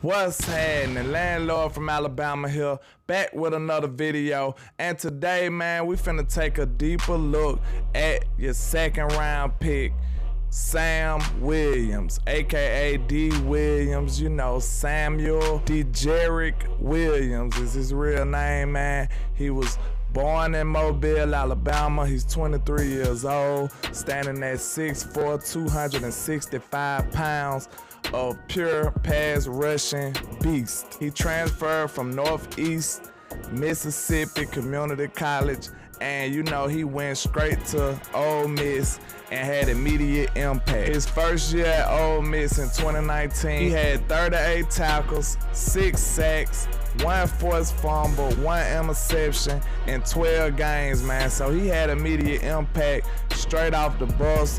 What's happening? Landlord from Alabama here, back with another video. And today, man, we finna take a deeper look at your second round pick, Sam Williams, aka D. Williams. You know, Samuel DeJerick Williams is his real name, man. He was born in Mobile, Alabama. He's 23 years old, standing at 6'4", 265 pounds. A pure pass rushing beast. He transferred from Northeast Mississippi Community College, and you know, he went straight to Ole Miss and had immediate impact. His first year at Ole Miss in 2019, he had 38 tackles, 6 sacks, 1 forced fumble, 1 interception in 12 games, man. So he had immediate impact straight off the bus.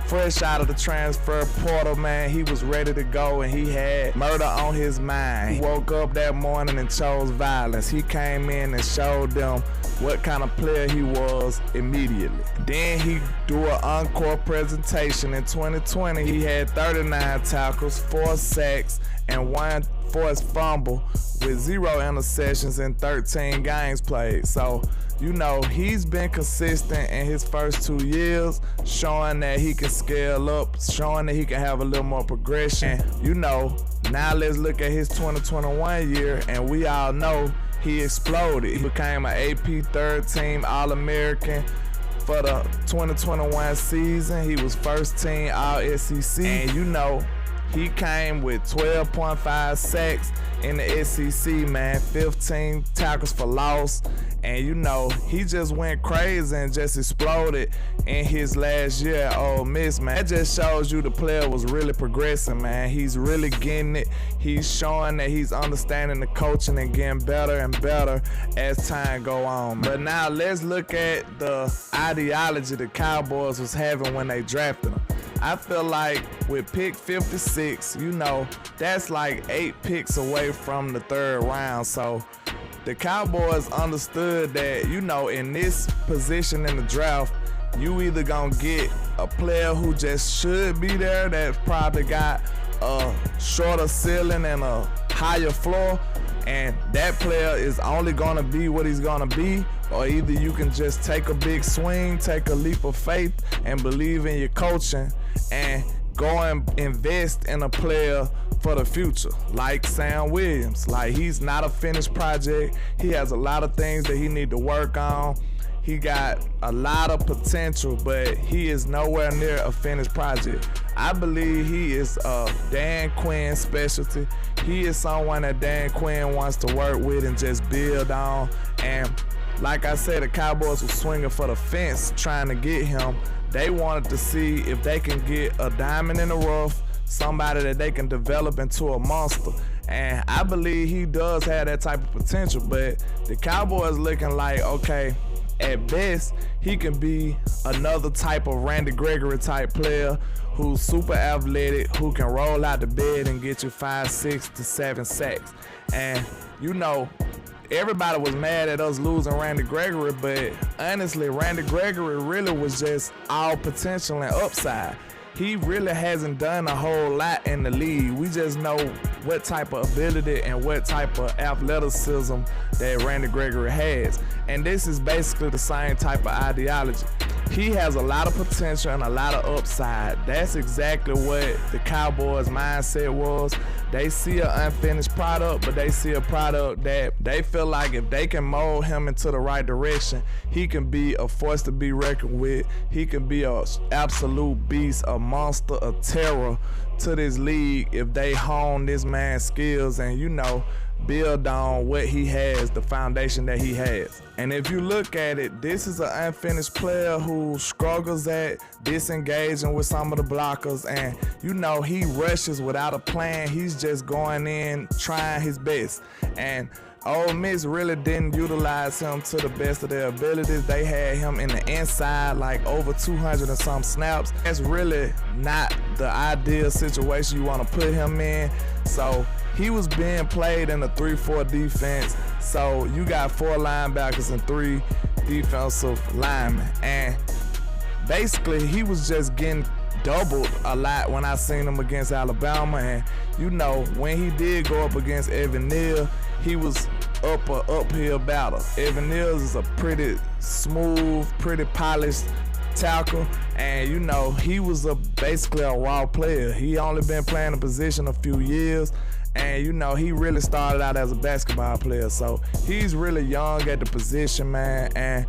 Fresh out of the transfer portal, man, he was ready to go, and he had murder on his mind. He woke up that morning and chose violence. He came in and showed them what kind of player he was immediately. Then he do an encore presentation in 2020. He had 39 tackles, 4 sacks, and 1 forced fumble with 0 interceptions in 13 games played. So, you know, he's been consistent in his first 2 years, showing that he can scale up, showing that he can have a little more progression. You know, now let's look at his 2021 year, and we all know he exploded. He became an AP third team All-American for the 2021 season. He was first team All-SEC, and you know, he came with 12.5 sacks in the SEC, man, 15 tackles for loss, and you know, he just went crazy and just exploded in his last year at Ole Miss, man. That just shows you the player was really progressing, man. He's really getting it. He's showing that he's understanding the coaching and getting better and better as time go on, man. But now let's look at the ideology the Cowboys was having when they drafted him. I feel like with pick 56, you know, that's like 8 picks away from the 3rd round. So the Cowboys understood that, you know, in this position in the draft, you either gonna get a player who just should be there, that probably got a shorter ceiling and a higher floor, and that player is only gonna be what he's gonna be, or either you can just take a big swing, take a leap of faith, and believe in your coaching and go and invest in a player for the future, like Sam Williams. Like, he's not a finished project. He has a lot of things that he need to work on. He got a lot of potential, but he is nowhere near a finished project. I believe he is a Dan Quinn specialty. He is someone that Dan Quinn wants to work with and just build on. And like I said, the Cowboys were swinging for the fence trying to get him. They wanted to see if they can get a diamond in the rough, somebody that they can develop into a monster. And I believe he does have that type of potential, but the Cowboys looking like, okay, at best, he can be another type of Randy Gregory type player who's super athletic, who can roll out the bed and get you 5, 6 to 7 sacks. And you know, everybody was mad at us losing Randy Gregory, but honestly, Randy Gregory really was just all potential and upside. He really hasn't done a whole lot in the league. We just know what type of ability and what type of athleticism that Randy Gregory has. And this is basically the same type of ideology. He has a lot of potential and a lot of upside. That's exactly what the Cowboys' mindset was. They see an unfinished product, but they see a product that they feel like if they can mold him into the right direction, he can be a force to be reckoned with. He can be an absolute beast, a monster, a terror to this league if they hone this man's skills and, you know, build on what he has, the foundation that he has. And if you look at it, this is an unfinished player who struggles at disengaging with some of the blockers, and you know, he rushes without a plan. He's just going in trying his best, and Ole Miss really didn't utilize him to the best of their abilities. They had him in the inside like over 200 and some snaps. That's really not the ideal situation you want to put him in. So he was being played in a 3-4 defense. So you got 4 linebackers and 3 defensive linemen. And basically he was just getting doubled a lot when I seen him against Alabama. And you know, when he did go up against Evan Neal, he was up a uphill battle. Evan Neal is a pretty smooth, pretty polished tackle, and you know, he was basically a raw player. He only been playing the position a few years, and you know, he really started out as a basketball player, so he's really young at the position, man. And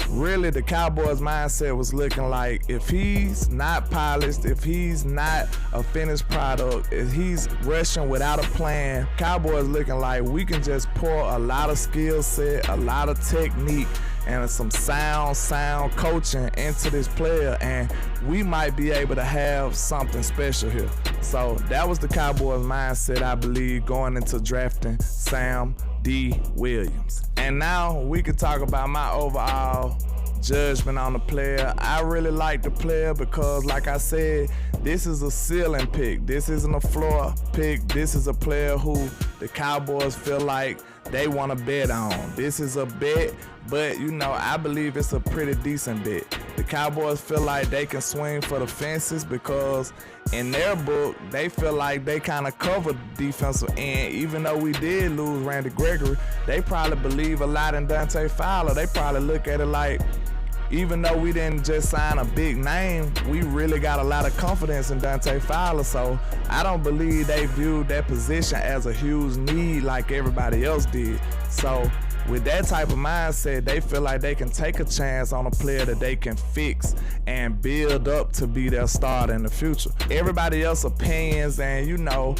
really the Cowboys mindset was looking like, if he's not polished, if he's not a finished product, if he's rushing without a plan, Cowboys looking like we can just pour a lot of skill set, a lot of technique, and some sound coaching into this player, and we might be able to have something special here. So that was the Cowboys mindset, I believe, going into drafting Sam D. Williams. And now we can talk about my overall judgment on the player. I really like the player because, like I said, this is a ceiling pick. This isn't a floor pick. This is a player who the Cowboys feel like they want to bet on. This is a bet, but you know, I believe it's a pretty decent bet. The Cowboys feel like they can swing for the fences because in their book, they feel like they kind of covered the defensive end. Even though we did lose Randy Gregory, they probably believe a lot in Dante Fowler. They probably look at it like, even though we didn't just sign a big name, we really got a lot of confidence in Dante Fowler. So I don't believe they viewed that position as a huge need like everybody else did. So with that type of mindset, they feel like they can take a chance on a player that they can fix and build up to be their starter in the future. Everybody else's opinions and, you know,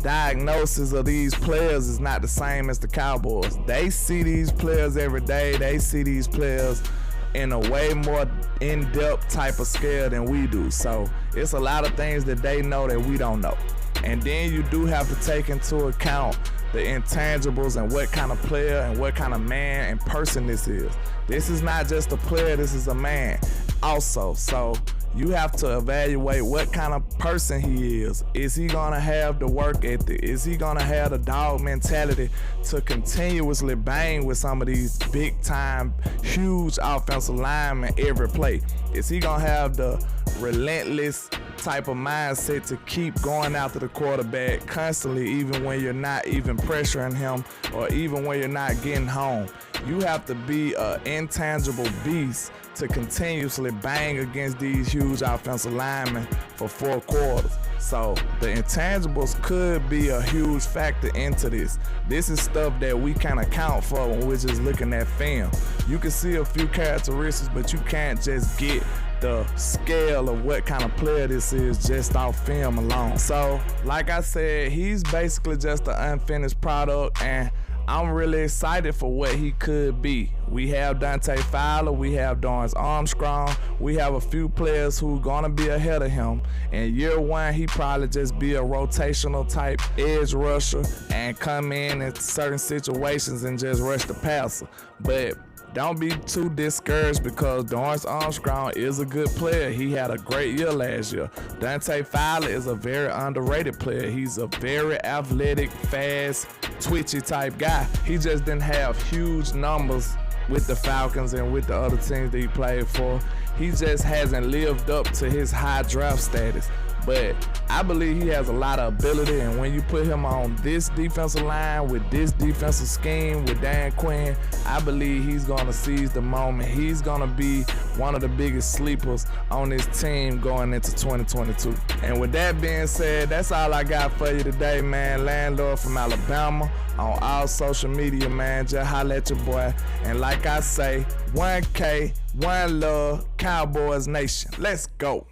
diagnosis of these players is not the same as the Cowboys. They see these players every day. They see these players in a way more in-depth type of scale than we do. So it's a lot of things that they know that we don't know. And then you do have to take into account the intangibles and what kind of player and what kind of man and person this is. This is not just a player, this is a man also. So you have to evaluate what kind of person he is. Is he gonna have the work ethic? Is he gonna have the dog mentality to continuously bang with some of these big time, huge offensive linemen every play? Is he gonna have the relentless type of mindset to keep going after the quarterback constantly, even when you're not even pressuring him or even when you're not getting home? You have to be an intangible beast to continuously bang against these huge offensive linemen for 4 quarters. So the intangibles could be a huge factor into this. This is stuff that we can't account for when we're just looking at film. You can see a few characteristics, but you can't just get the scale of what kind of player this is just off film alone. So like I said, he's basically just an unfinished product, and I'm really excited for what he could be. We have Dante Fowler, we have Dorrance Armstrong, we have a few players who gonna be ahead of him. In year one, he probably just be a rotational type edge rusher and come in certain situations and just rush the passer. But don't be too discouraged because Dorrance Armstrong is a good player. He had a great year last year. Dante Fowler is a very underrated player. He's a very athletic, fast, twitchy type guy. He just didn't have huge numbers with the Falcons and with the other teams that he played for. He just hasn't lived up to his high draft status. But I believe he has a lot of ability, and when you put him on this defensive line with this defensive scheme with Dan Quinn, I believe he's going to seize the moment. He's going to be one of the biggest sleepers on this team going into 2022. And with that being said, that's all I got for you today, man. Landlord from Alabama on all social media, man. Just holla at your boy. And like I say, 1K, one love, Cowboys Nation. Let's go.